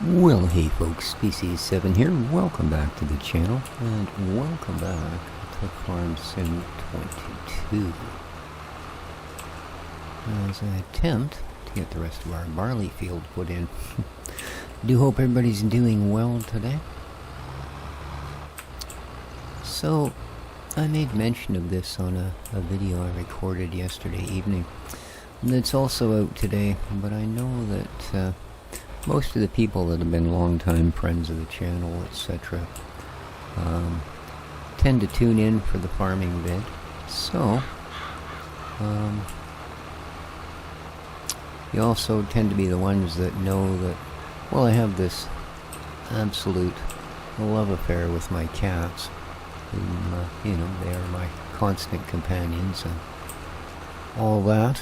Well, hey folks, Species 7 here. Welcome back to the channel, and welcome back to Farm Sim 22. As I attempt to get the rest of our barley field put in. Do hope everybody's doing well today. So, I made mention of this on a video I recorded yesterday evening. And it's also out today, but I know that most of the people that have been longtime friends of the channel, etc., tend to tune in for the farming vid. So, you also tend to be the ones that know that, well, I have this absolute love affair with my cats. Whom, they are my constant companions and all that.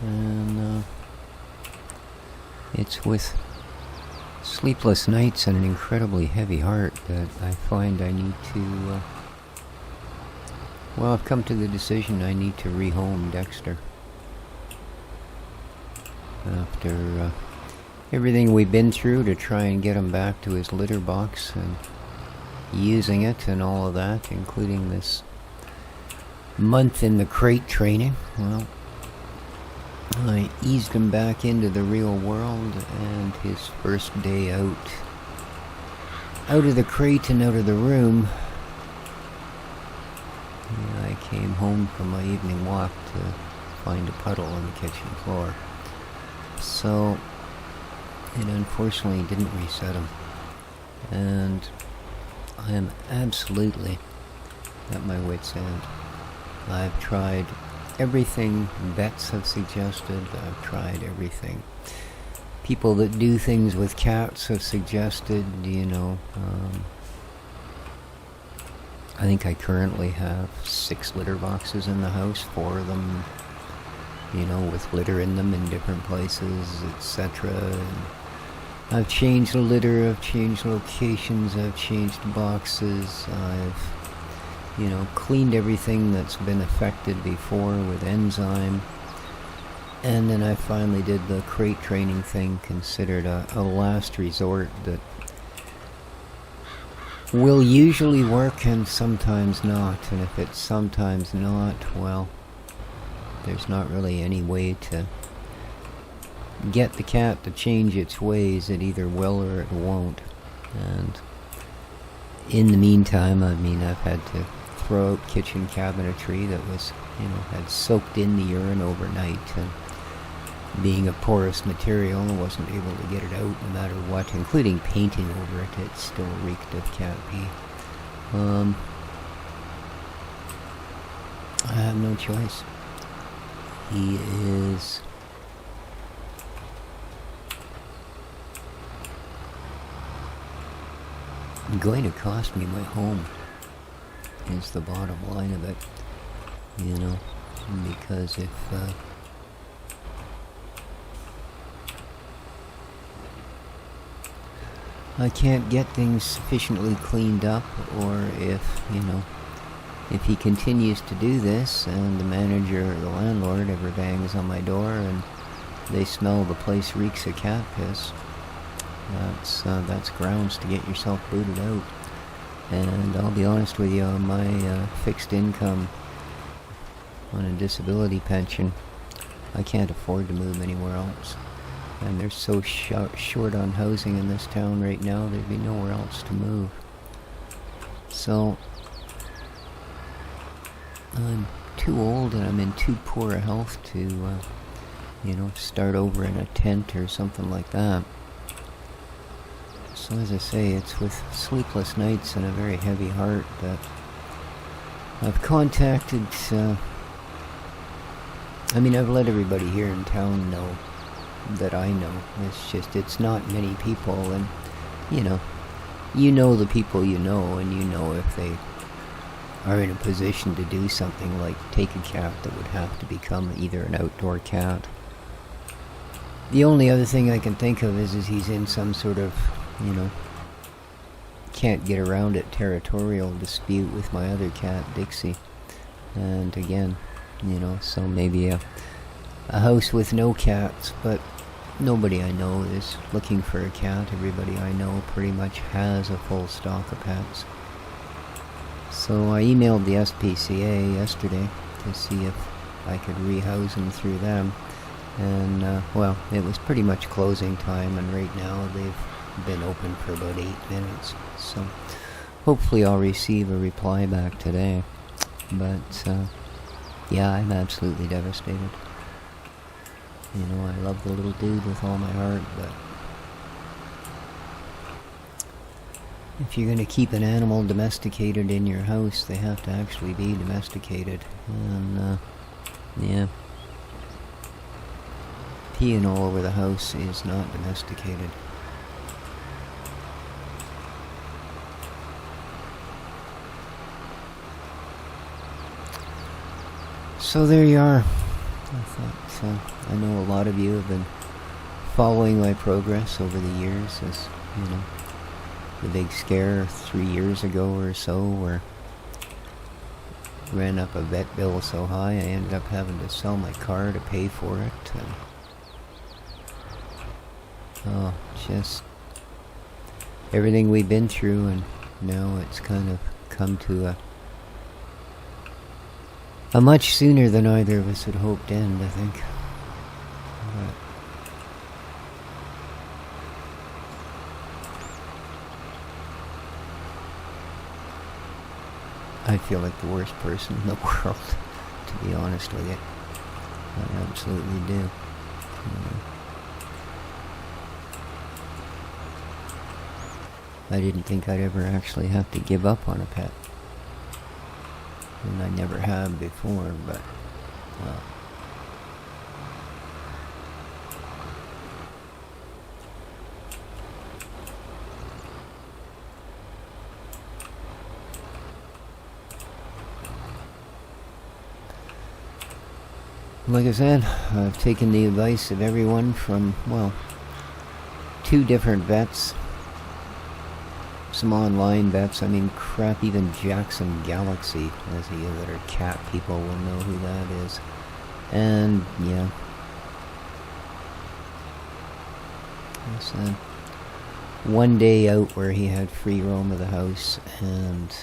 And it's with sleepless nights and an incredibly heavy heart that I find I need to, I've come to the decision I need to rehome Dexter. After everything we've been through to try and get him back to his litter box and using it and all of that, including this month in the crate training, well, I eased him back into the real world, and his first day out of the crate and out of the room, I came home from my evening walk to find a puddle on the kitchen floor. So it unfortunately didn't reset him, and I am absolutely at my wit's end. I've tried everything vets have suggested. I've tried everything people that do things with cats have suggested, I think I currently have 6 litter boxes in the house, 4 of them, with litter in them in different places, etc. And I've changed the litter, I've changed locations, I've changed boxes, I've cleaned everything that's been affected before with enzyme. And then I finally did the crate training thing, considered a last resort that will usually work and sometimes not. And if it's sometimes not, well, there's not really any way to get the cat to change its ways. It either will or it won't. And in the meantime, I've had to throw out kitchen cabinetry that was, had soaked in the urine overnight, and being a porous material, I wasn't able to get it out no matter what, including painting over it. It still reeked of cat pee. I have no choice. He is going to cost me my home, is the bottom line of it, because if I can't get things sufficiently cleaned up, or if he continues to do this and the manager or the landlord ever bangs on my door and they smell the place reeks of cat piss, that's grounds to get yourself booted out. And I'll be honest with you, on my fixed income on a disability pension, I can't afford to move anywhere else. And they're so short on housing in this town right now, there'd be nowhere else to move. So, I'm too old and I'm in too poor a health to, start over in a tent or something like that. So as I say, it's with sleepless nights and a very heavy heart that I've contacted, I've let everybody here in town know that I know. It's just, it's not many people, and, you know the people you know, and if they are in a position to do something like take a cat that would have to become either an outdoor cat. The only other thing I can think of is he's in some sort of, can't get around it territorial dispute with my other cat, Dixie. And again, so maybe a house with no cats, but nobody I know is looking for a cat. Everybody I know pretty much has a full stock of pets. So I emailed the SPCA yesterday to see if I could rehouse them through them. And, well, it was pretty much closing time, and right now they've been open for about 8 minutes. So hopefully I'll receive a reply back today. But, yeah, I'm absolutely devastated. You know, I love the little dude with all my heart, but if you're going to keep an animal domesticated in your house, they have to actually be domesticated. And, yeah. Peeing all over the house is not domesticated. So there you are. I thought, I know a lot of you have been following my progress over the years, as, you know, the big scare 3 years ago or so, where ran up a vet bill so high I ended up having to sell my car to pay for it. And, just everything we've been through, and now it's kind of come to a much sooner than either of us had hoped end, I think. I feel like the worst person in the world, to be honest with you. I absolutely do. I didn't think I'd ever actually have to give up on a pet. And I never have before, but, well. Like I said, I've taken the advice of everyone from, well, 2 different vets. Some online vets, I mean, crap, even Jackson Galaxy, as you that are cat people will know who that is. And, yeah. It's, one day out where he had free roam of the house, and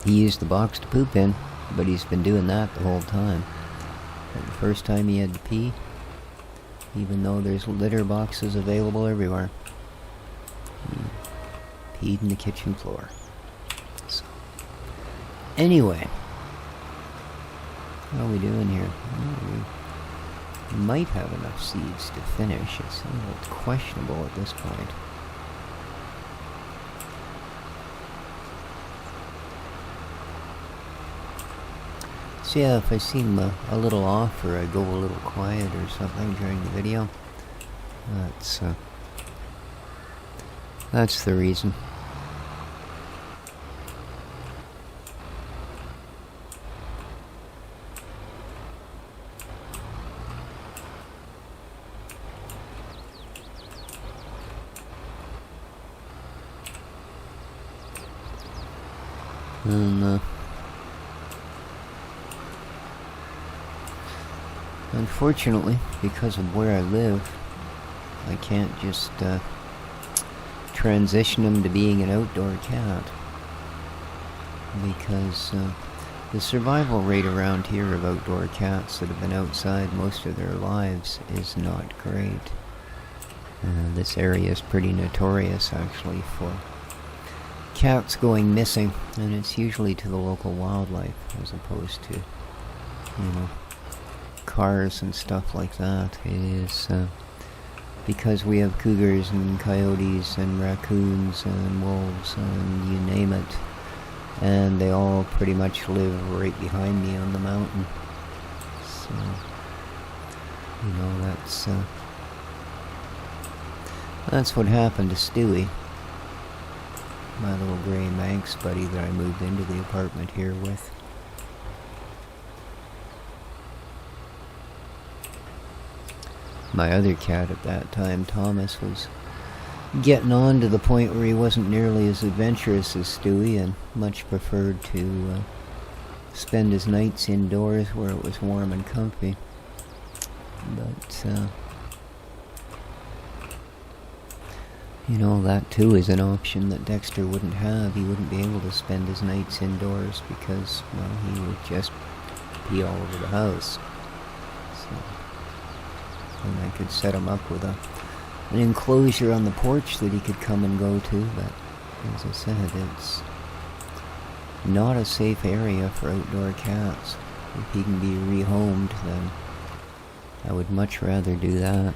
he used the box to poop in, but he's been doing that the whole time. And the first time he had to pee, even though there's litter boxes available everywhere, he peed in the kitchen floor. So, anyway, how are we doing here? Well, we might have enough seeds to finish. It's a little questionable at this point. So yeah, if I seem a little off, or I go a little quiet or something during the video, that's the reason. And, unfortunately, because of where I live, I can't just transition him to being an outdoor cat, because the survival rate around here of outdoor cats that have been outside most of their lives is not great. This area is pretty notorious, actually, for cats going missing, and it's usually to the local wildlife as opposed to, you know, cars and stuff like that. It is because we have cougars and coyotes and raccoons and wolves and you name it, and they all pretty much live right behind me on the mountain. So, you know, that's what happened to Stewie, my little gray Manx buddy that I moved into the apartment here with. My other cat at that time, Thomas, was getting on to the point where he wasn't nearly as adventurous as Stewie, and much preferred to spend his nights indoors where it was warm and comfy. But, you know, that too is an option that Dexter wouldn't have. He wouldn't be able to spend his nights indoors because, well, he would just pee all over the house. So, and I could set him up with an enclosure on the porch that he could come and go to, but as I said, it's not a safe area for outdoor cats. If he can be rehomed, then I would much rather do that.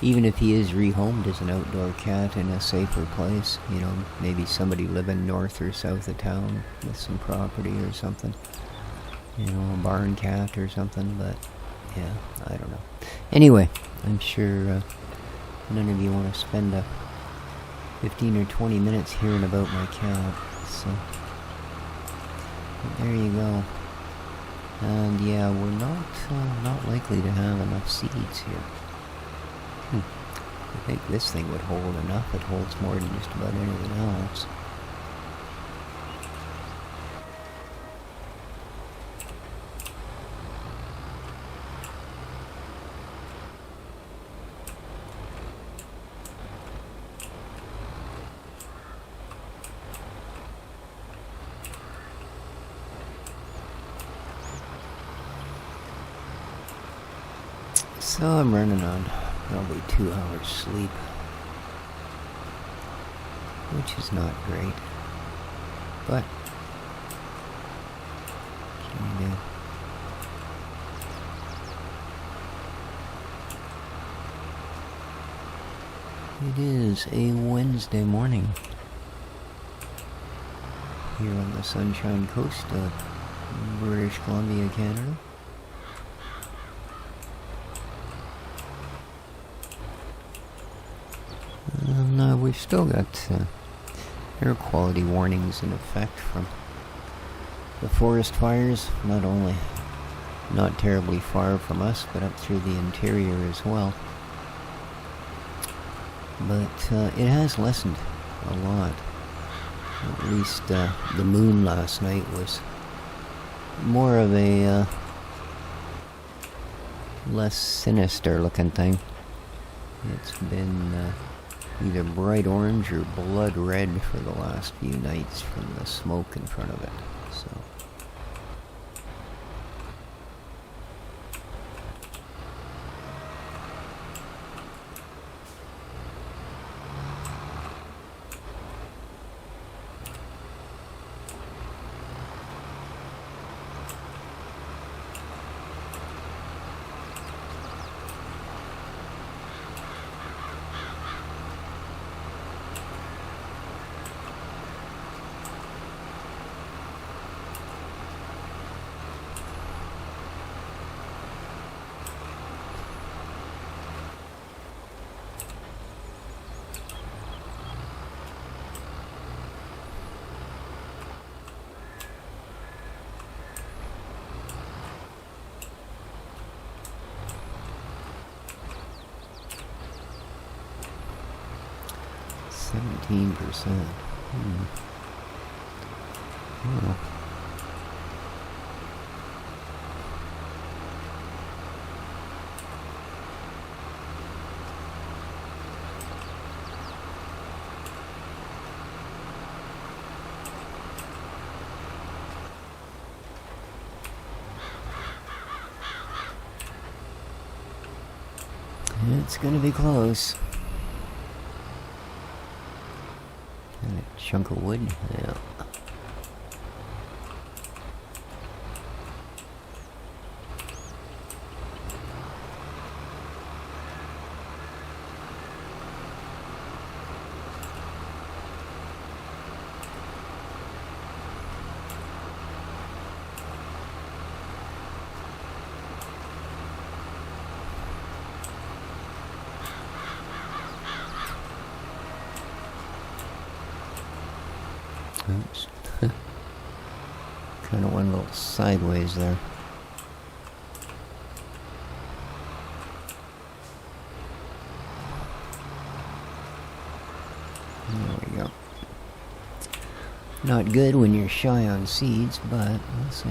Even if he is rehomed as an outdoor cat in a safer place, you know, maybe somebody living north or south of town with some property or something. You know, a barn cat or something, but yeah, I don't know. Anyway, I'm sure none of you want to spend 15 or 20 minutes hearing about my cat, so but there you go. And yeah, we're not likely to have enough seeds here. I think this thing would hold enough. It holds more than just about anything else. So I'm running on probably 2 hours sleep, which is not great, but what can you do? It is a Wednesday morning here on the Sunshine Coast of British Columbia, Canada. And we've still got air quality warnings in effect from the forest fires, not only not terribly far from us, but up through the interior as well. But it has lessened a lot. At least the moon last night was more of a less sinister looking thing. It's been either bright orange or blood red for the last few nights from the smoke in front of it. So %. Oh. It's gonna be close. Chunk of wood, yeah. Oops. Kind of went a little sideways there. There we go. Not good when you're shy on seeds, but we'll see.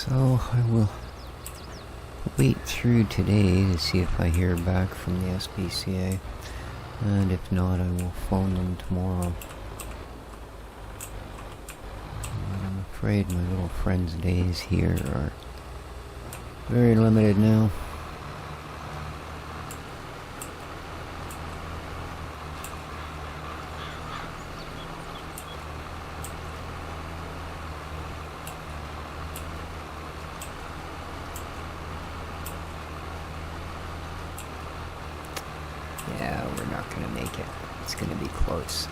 So I will wait through today to see if I hear back from the SPCA, and if not, I will phone them tomorrow. But I'm afraid my little friend's days here are very limited now. Yeah, we're not gonna make it. It's gonna be close.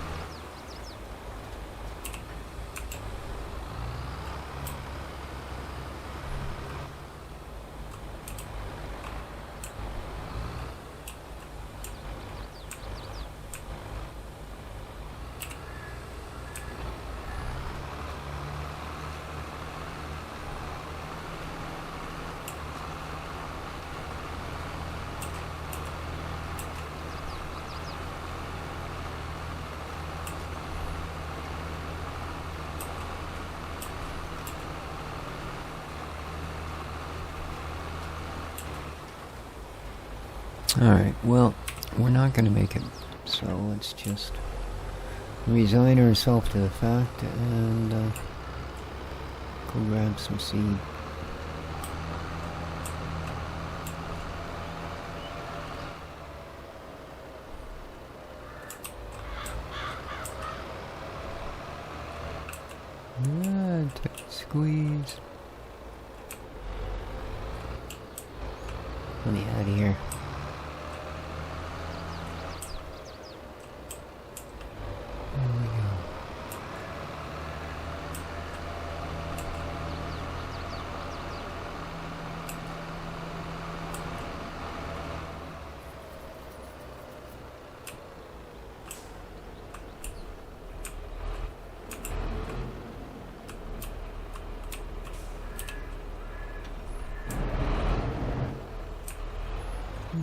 Alright, well, we're not going to make it, so let's just resign ourselves to the fact and go grab some seed. Yeah, tight squeeze. Let me out of here.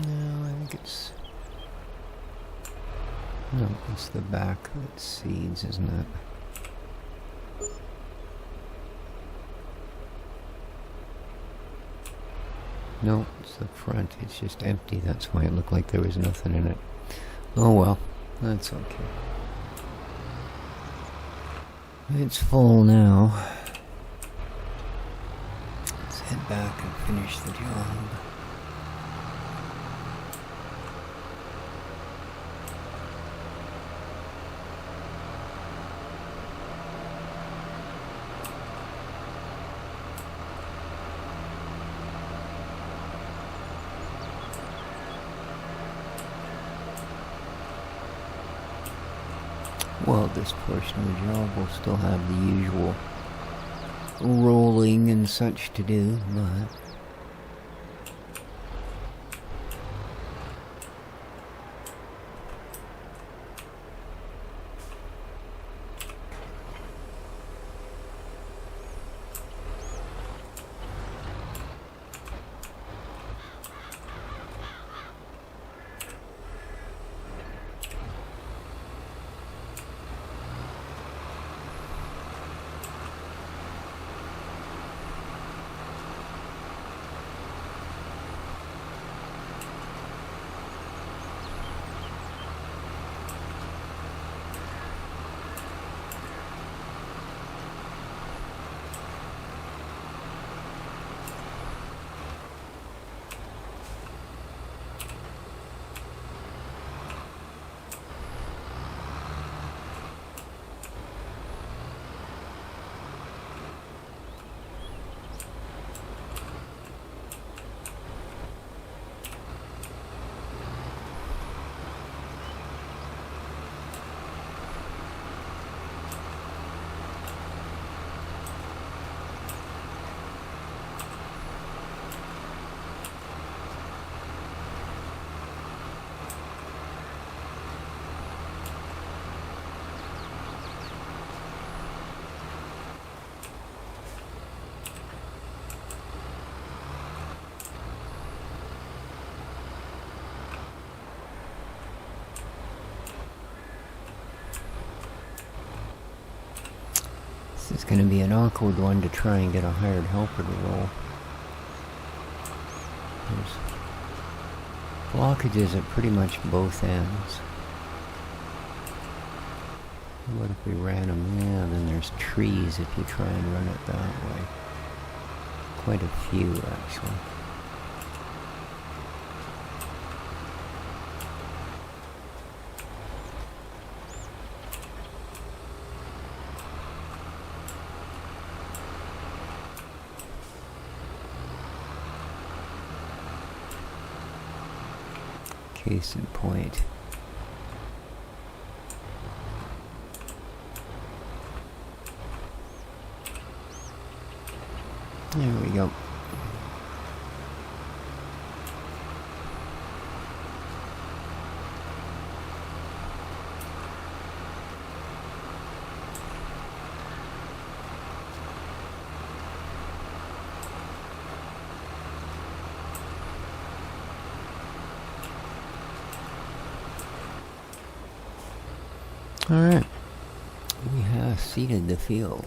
No, I think it's... No, it's the back that seeds, isn't it? No, it's the front. It's just empty. That's why it looked like there was nothing in it. Oh well, that's okay. It's full now. Let's head back and finish the job. Well, this portion of the job will still have the usual rolling and such to do, but... This is going to be an awkward one to try and get a hired helper to roll. There's blockages at pretty much both ends. What if we ran them? Yeah, then there's trees if you try and run it that way. Quite a few, actually. Case in point. There we go. Alright, we have seeded the field.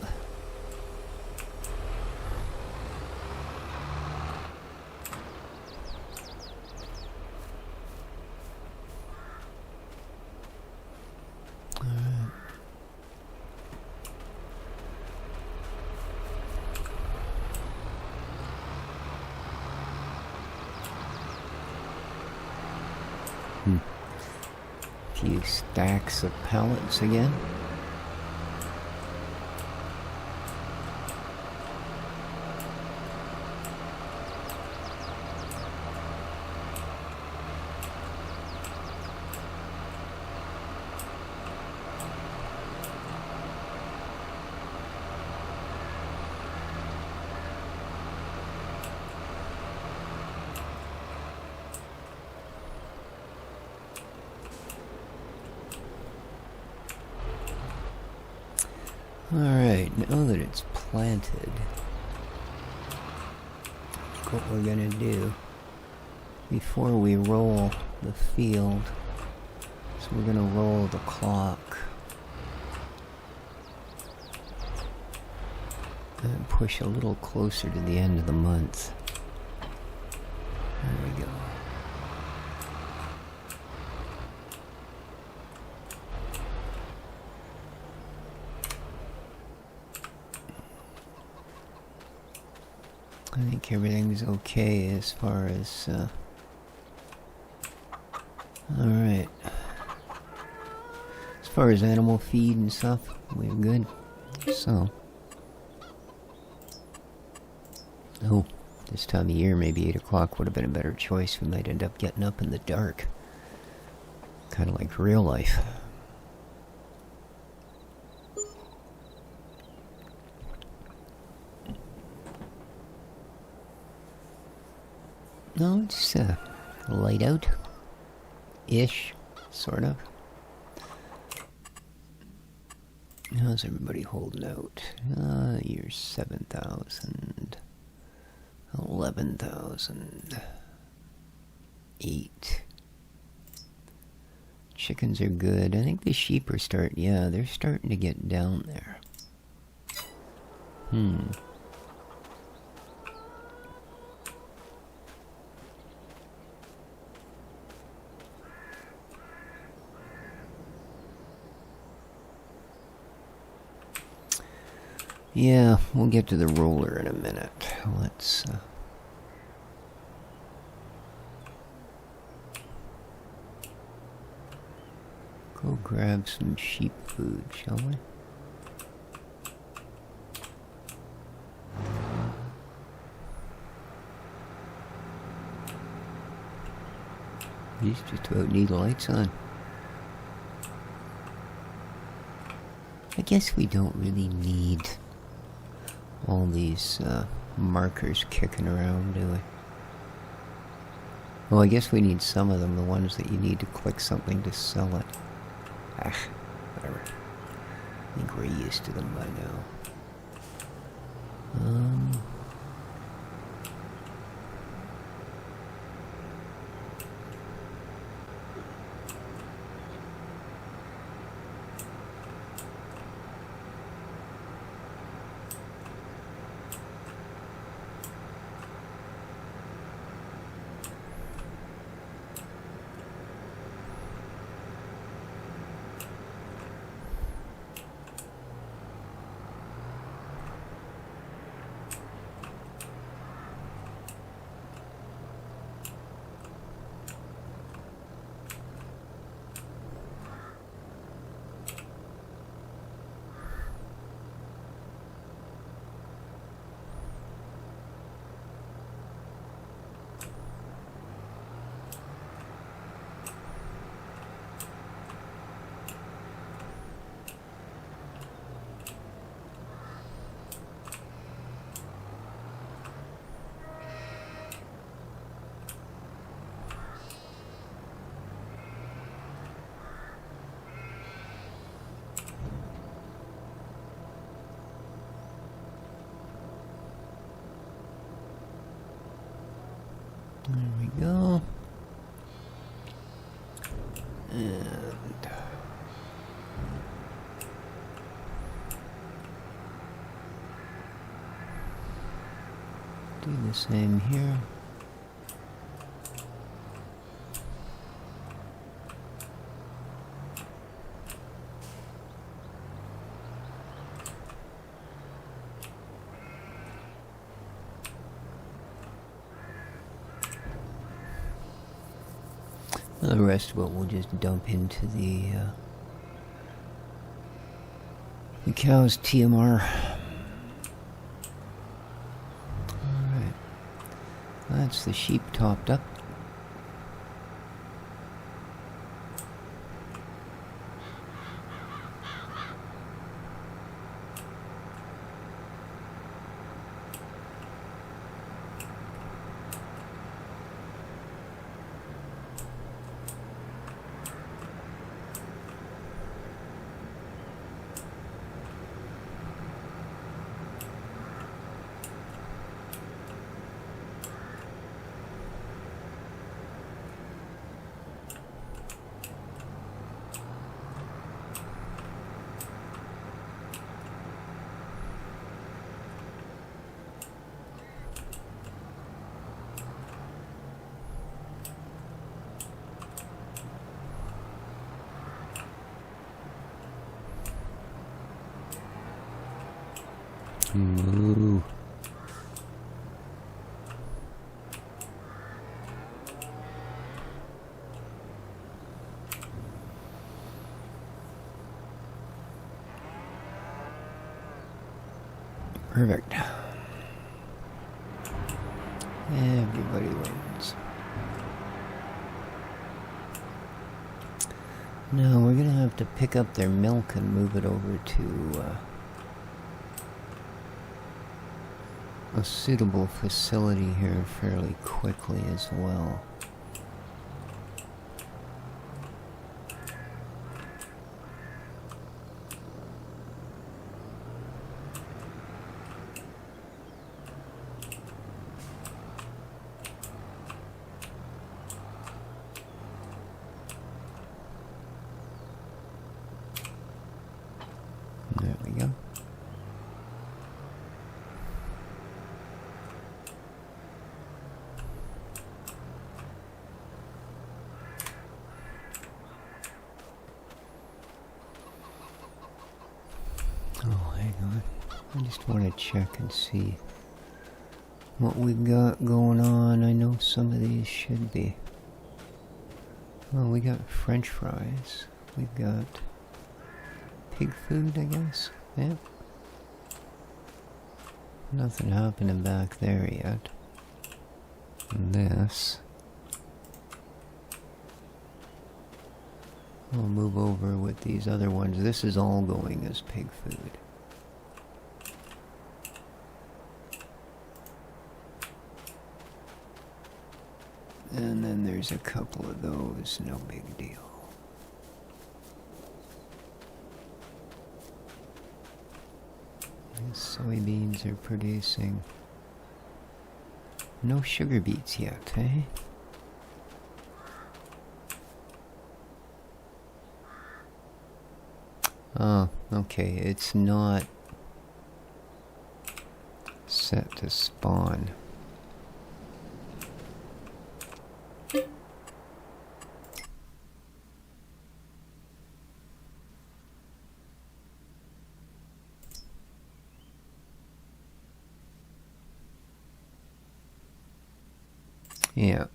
Few stacks of pallets again. Alright, now that it's planted, what we're gonna do before we roll the field, so we're gonna roll the clock and push a little closer to the end of the month. There we go. I think everything's okay as far as, alright. As far as animal feed and stuff, we're good. So. Oh, this time of year, maybe 8 o'clock would have been a better choice. We might end up getting up in the dark. Kind of like real life. No, it's light out ish, sort of. How's everybody holding out? You're 7,000, 11,000, 8. Chickens are good. I think the sheep are yeah, they're starting to get down there. Yeah, we'll get to the roller in a minute. Let's, go grab some sheep food, shall we? These just about need lights on. I guess we don't really need all these markers kicking around, do we? Well, I guess we need some of them, the ones that you need to click something to sell it. Ah, whatever. I think we're used to them by now. go. And do the same here. The rest of it we'll just dump into the cow's TMR. Alright. That's the sheep topped up. Ooh. Perfect. Everybody wins. Now we're gonna have to pick up their milk and move it over to a suitable facility here fairly quickly as well. There we go. Oh, hang on. I just want to check and see what we've got going on. I know some of these should be. Well, we got French fries. We've got pig food, I guess. Yeah. Nothing happening back there yet. And this. I'll move over with these other ones. This is all going as pig food. And then there's a couple of those, no big deal. These soybeans are producing no sugar beets yet, eh? Oh, okay, it's not set to spawn. Yeah.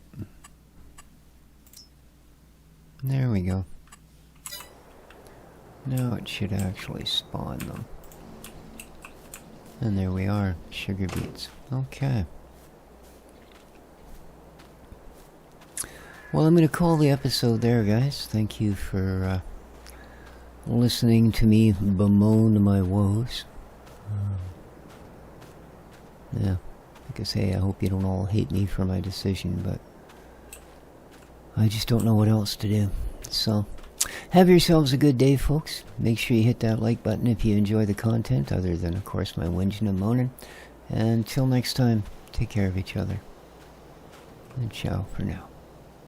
There we go. Now it should actually spawn them. And there we are, sugar beets. Okay. Well, I'm going to call the episode there, guys. Thank you for listening to me bemoan my woes. Yeah. Like I say, I hope you don't all hate me for my decision, but I just don't know what else to do. So, have yourselves a good day, folks. Make sure you hit that like button if you enjoy the content, other than, of course, my whinging and moaning. And until next time, take care of each other. And ciao for now.